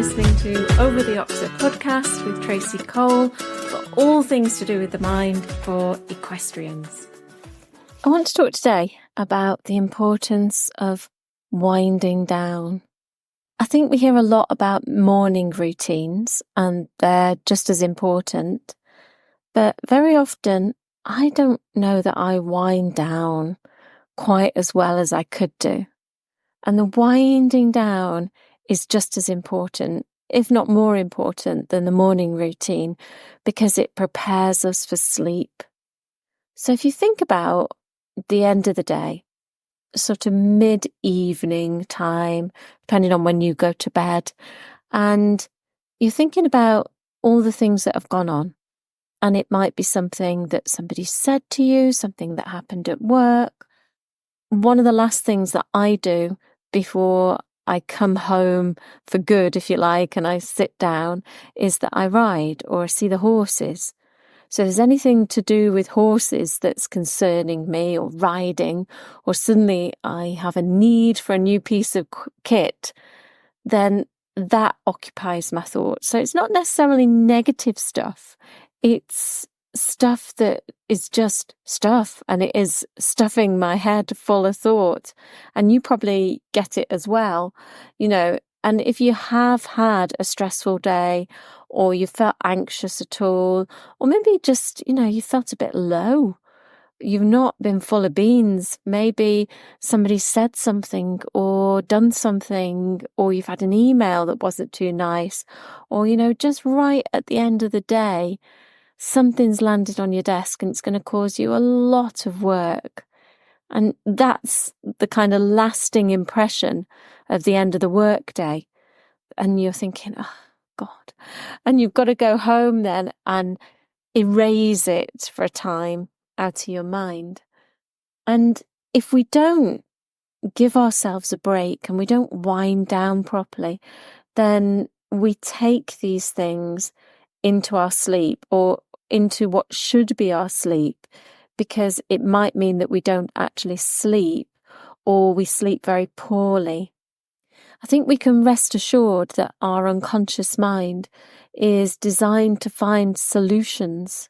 listening to Over the Oxer podcast with Tracy Cole for all things to do with the mind for equestrians. I want to talk today about the importance of winding down. I think we hear a lot about morning routines and they're just as important, but very often I don't know that I wind down quite as well as I could do. And the winding down is just as important, if not more important, than the morning routine because it prepares us for sleep. So if you think about the end of the day, sort of mid-evening time, depending on when you go to bed, and you're thinking about all the things that have gone on, and it might be something that somebody said to you, something that happened at work. One of the last things that I do before I come home for good, if you like, and I sit down, is that I ride or see the horses. So if there's anything to do with horses that's concerning me or riding, or suddenly I have a need for a new piece of kit, then that occupies my thoughts. So it's not necessarily negative stuff. It's stuff that is just stuff, and it is stuffing my head full of thought. And you probably get it as well, and if you have had a stressful day, or you felt anxious at all, or maybe just, you felt a bit low, you've not been full of beans, maybe somebody said something or done something, or you've had an email that wasn't too nice, or, just right at the end of the day, something's landed on your desk and it's going to cause you a lot of work. And that's the kind of lasting impression of the end of the work day. And you're thinking, oh, God. And you've got to go home then and erase it for a time out of your mind. And if we don't give ourselves a break and we don't wind down properly, then we take these things into our sleep or into what should be our sleep, because it might mean that we don't actually sleep or we sleep very poorly. I think we can rest assured that our unconscious mind is designed to find solutions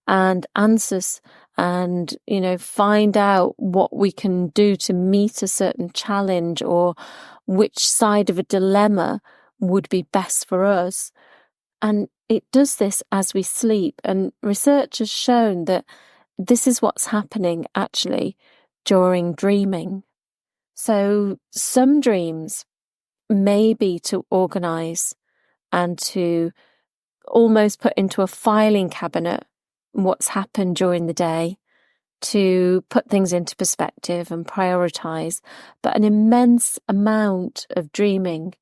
and answers and, find out what we can do to meet a certain challenge or which side of a dilemma would be best for us. And it does this as we sleep. And research has shown that this is what's happening actually during dreaming. So some dreams may be to organise and to almost put into a filing cabinet what's happened during the day, to put things into perspective and prioritise. But an immense amount of dreaming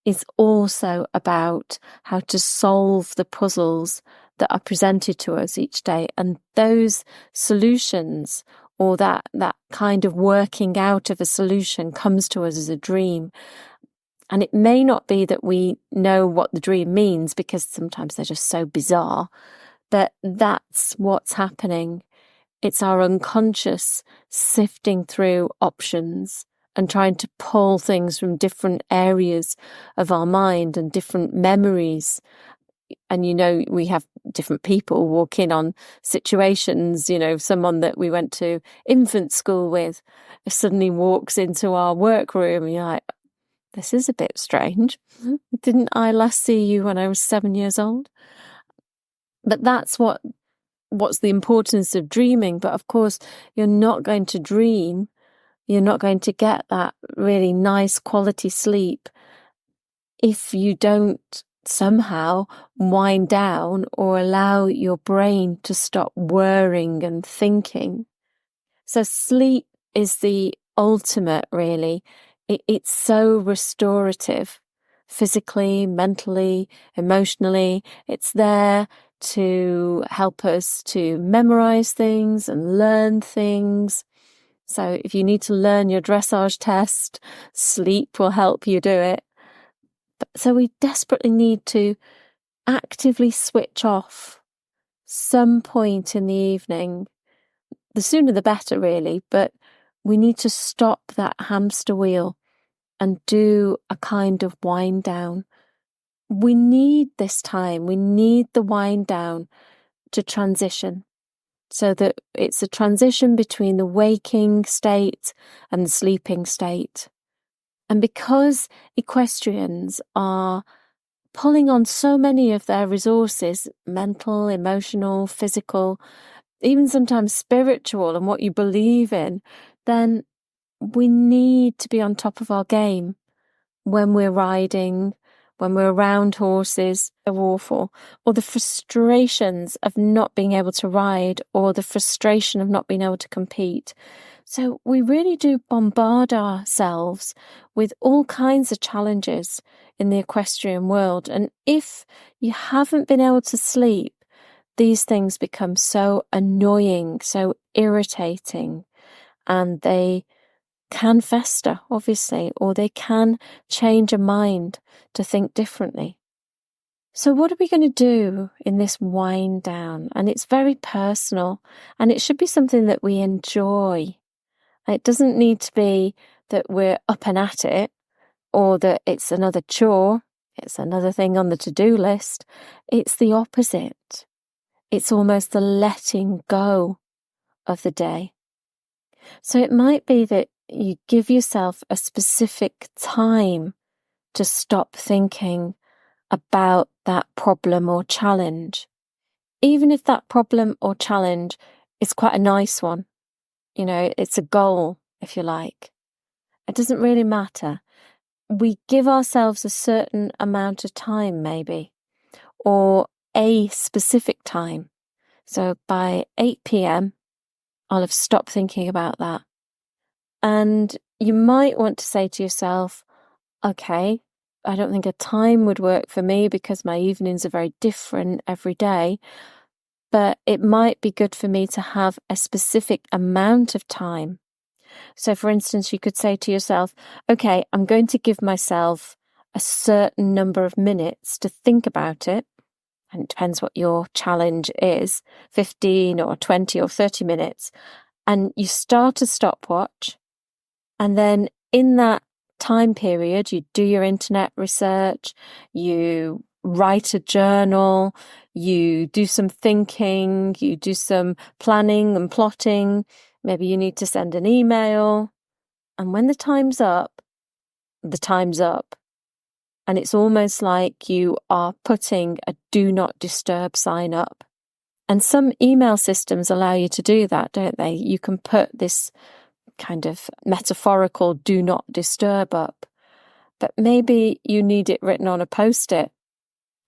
is also about how to solve the puzzles that are presented to us each day. And those solutions, or that kind of working out of a solution, comes to us as a dream. And it may not be that we know what the dream means, because sometimes they're just so bizarre, but that's what's happening. It's our unconscious sifting through options and trying to pull things from different areas of our mind and different memories. And, we have different people walk in on situations, someone that we went to infant school with suddenly walks into our workroom and you're like, this is a bit strange. Didn't I last see you when I was 7 years old? But that's what's the importance of dreaming. But of course, you're not going to dream. You're not going to get that really nice quality sleep if you don't somehow wind down or allow your brain to stop worrying and thinking. So sleep is the ultimate, really. It's so restorative, physically, mentally, emotionally. It's there to help us to memorize things and learn things. So if you need to learn your dressage test, sleep will help you do it. So we desperately need to actively switch off some point in the evening. The sooner the better, really, but we need to stop that hamster wheel and do a kind of wind down. we need this time, we need the wind down to transition, so that it's a transition between the waking state and the sleeping state. And because equestrians are pulling on so many of their resources, mental, emotional, physical, even sometimes spiritual, and what you believe in, then we need to be on top of our game when we're riding, when we're around horses. They're awful. Or the frustrations of not being able to ride, or the frustration of not being able to compete. So we really do bombard ourselves with all kinds of challenges in the equestrian world. And if you haven't been able to sleep, these things become so annoying, so irritating, and they can fester, obviously, or they can change a mind to think differently. So what are we going to do in this wind down? And it's very personal, and it should be something that we enjoy. It doesn't need to be that we're up and at it, or that it's another chore, it's another thing on the to-do list. It's the opposite. It's almost the letting go of the day. So it might be that you give yourself a specific time to stop thinking about that problem or challenge. Even if that problem or challenge is quite a nice one, it's a goal, if you like. It doesn't really matter. We give ourselves a certain amount of time, maybe, or a specific time. So by 8 p.m, I'll have stopped thinking about that. And you might want to say to yourself, okay, I don't think a time would work for me because my evenings are very different every day, but it might be good for me to have a specific amount of time. So for instance, you could say to yourself, okay, I'm going to give myself a certain number of minutes to think about it. And it depends what your challenge is, 15 or 20 or 30 minutes. And you start a stopwatch. And then in that time period, you do your internet research, you write a journal, you do some thinking, you do some planning and plotting. Maybe you need to send an email. And when the time's up, the time's up. And it's almost like you are putting a do not disturb sign up. And some email systems allow you to do that, don't they? You can put this kind of metaphorical do not disturb up, but maybe you need it written on a post-it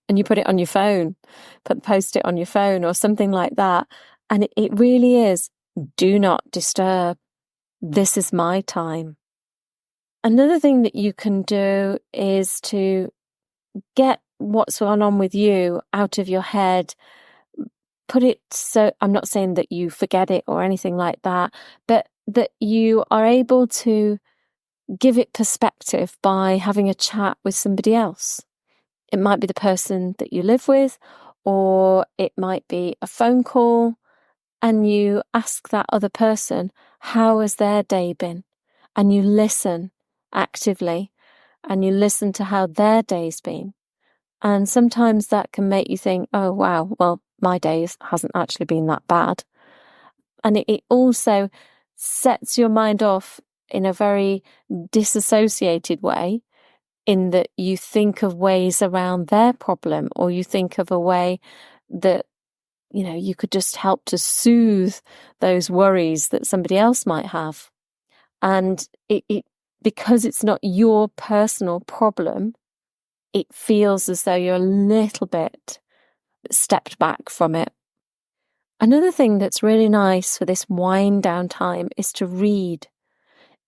and you put it on your phone, put the post-it on your phone or something like that. And it really is do not disturb. This is my time. Another thing that you can do is to get what's gone on with you out of your head. Put it so, I'm not saying that you forget it or anything like that, but that you are able to give it perspective by having a chat with somebody else. It might be the person that you live with, or it might be a phone call, and you ask that other person, how has their day been? And you listen actively, and you listen to how their day's been. And sometimes that can make you think, oh, wow, well, my day hasn't actually been that bad. And it also sets your mind off in a very disassociated way, in that you think of ways around their problem, or you think of a way that, you could just help to soothe those worries that somebody else might have. And it because it's not your personal problem, it feels as though you're a little bit stepped back from it. Another thing that's really nice for this wind down time is to read.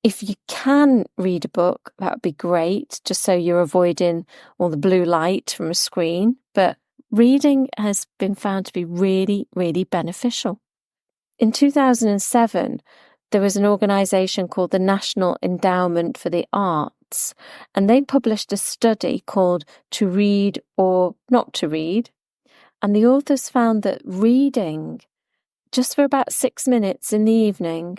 If you can read a book, that would be great, just so you're avoiding all the blue light from a screen. But reading has been found to be really, really beneficial. In 2007, there was an organisation called the National Endowment for the Arts, and they published a study called To Read or Not to Read. And the authors found that reading, just for about 6 minutes in the evening,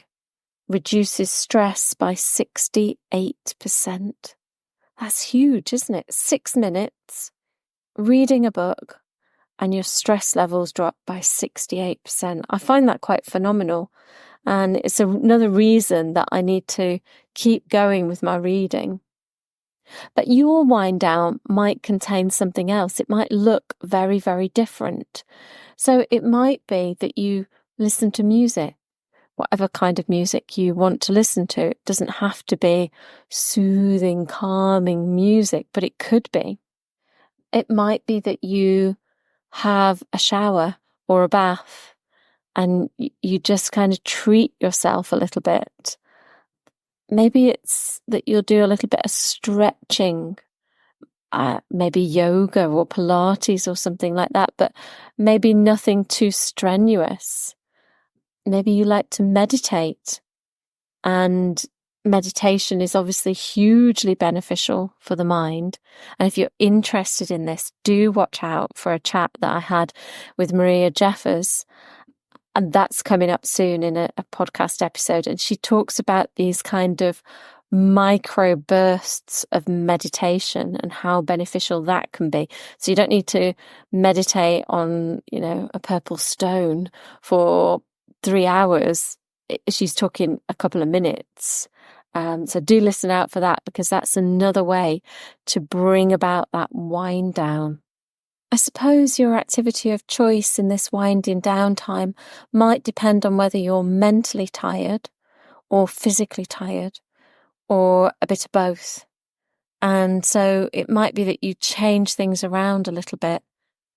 reduces stress by 68%. That's huge, isn't it? 6 minutes reading a book and your stress levels drop by 68%. I find that quite phenomenal. And it's another reason that I need to keep going with my reading. But your wind down might contain something else. It might look very, very different. So it might be that you listen to music, whatever kind of music you want to listen to. It doesn't have to be soothing, calming music, but it could be. It might be that you have a shower or a bath and you just kind of treat yourself a little bit. Maybe it's that you'll do a little bit of stretching, maybe yoga or Pilates or something like that, but maybe nothing too strenuous. Maybe you like to meditate, and meditation is obviously hugely beneficial for the mind. And if you're interested in this, do watch out for a chat that I had with Maria Jeffers. And that's coming up soon in a podcast episode. And she talks about these kind of micro bursts of meditation and how beneficial that can be. So you don't need to meditate on, a purple stone for 3 hours. She's talking a couple of minutes. So do listen out for that, because that's another way to bring about that wind down. I suppose your activity of choice in this winding down time might depend on whether you're mentally tired or physically tired or a bit of both. And so it might be that you change things around a little bit.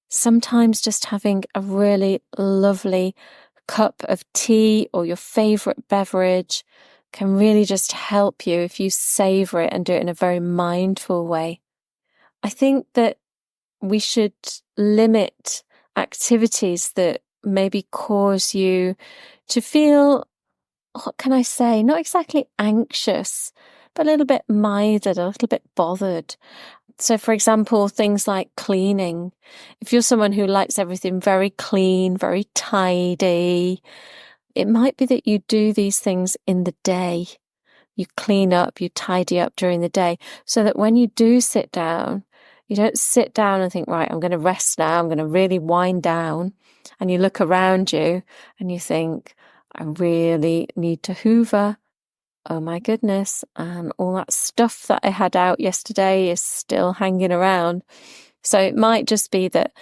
Sometimes just having a really lovely cup of tea or your favourite beverage can really just help you if you savour it and do it in a very mindful way. I think that we should limit activities that maybe cause you to feel, what can I say, not exactly anxious, but a little bit minded, a little bit bothered. So, for example, things like cleaning. If you're someone who likes everything very clean, very tidy, it might be that you do these things in the day. You clean up, you tidy up during the day, so that when you do sit down, you don't sit down and think, right, I'm going to rest now, I'm going to really wind down. And you look around you and you think, I really need to hoover. Oh my goodness. And all that stuff that I had out yesterday is still hanging around. So it might just be that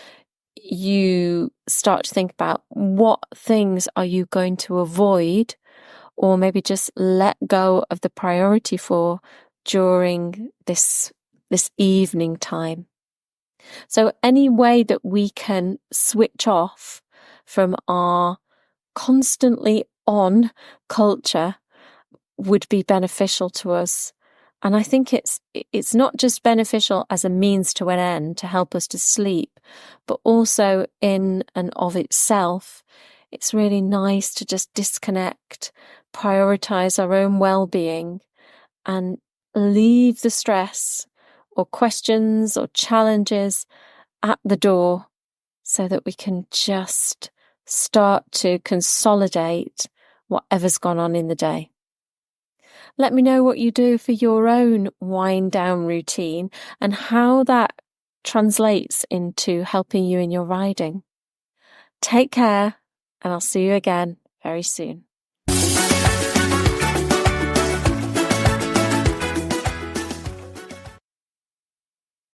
you start to think about what things are you going to avoid, or maybe just let go of the priority for during this evening time. So any way that we can switch off from our constantly on culture would be beneficial to us. And I think it's not just beneficial as a means to an end to help us to sleep, but also in and of itself, it's really nice to just disconnect, prioritize our own well-being, and leave the stress or questions or challenges at the door, so that we can just start to consolidate whatever's gone on in the day. Let me know what you do for your own wind down routine and how that translates into helping you in your riding. Take care, and I'll see you again very soon.